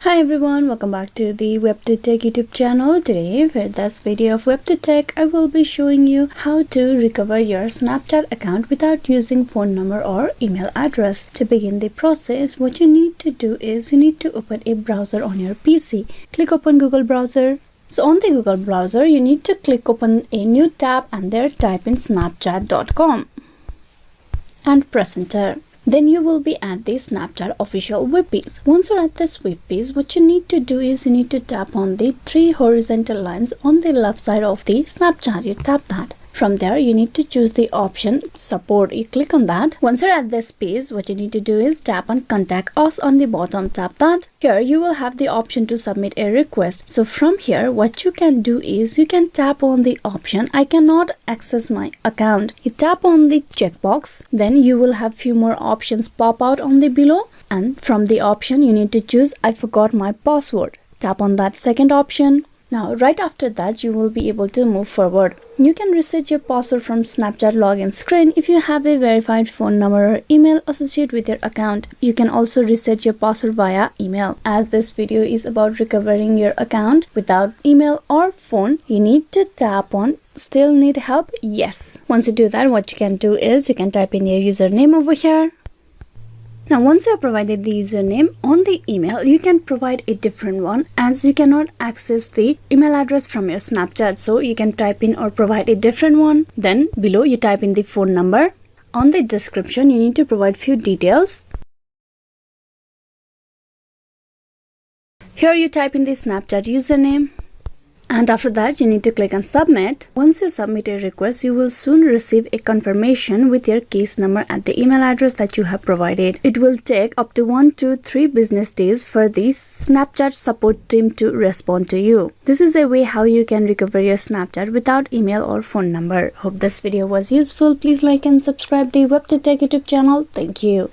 Hi everyone, welcome back to the WebToTech YouTube channel. Today for this video of WebToTech, I will be showing you how to recover your Snapchat account without using phone number or email address. To begin the process, what you need to do is you need to open a browser on your PC. Click open Google browser. So on the Google browser, you need to click open a new tab and there type in snapchat.com and press enter. Then you will be at the Snapchat official web page. Once you're at this web page, what you need to do is you need to tap on the three horizontal lines on the left side of the Snapchat. You tap that. From there, you need to choose the option support. You click on that. Once you're at this page, what you need to do is tap on contact us on the bottom. Tap that. Here you will have the option to submit a request. So from here, what you can do is you can tap on the option I cannot access my account. You tap on the checkbox. Then you will have few more options pop out on the below. And from the option, you need to choose I forgot my password. Tap on that second option. Now, right after that, you will be able to move forward. You can reset your password from Snapchat login screen if you have a verified phone number or email associated with your account. You can also reset your password via email. As this video is about recovering your account without email or phone, you need to tap on still need help? Yes. Once you do that, what you can do is you can type in your username over here. Now, once you have provided the username on the email, you can provide a different one as you cannot access the email address from your Snapchat. So you can type in or provide a different one. Then below you type in the phone number. On the description, you need to provide few details. Here you type in the Snapchat username. And after that, you need to click on submit. Once you submit a request, you will soon receive a confirmation with your case number at the email address that you have provided. It will take up to 1 to 3 business days for the Snapchat support team to respond to you. This is a way how you can recover your Snapchat without email or phone number. Hope this video was useful. Please like and subscribe the WebToTech YouTube channel. Thank you.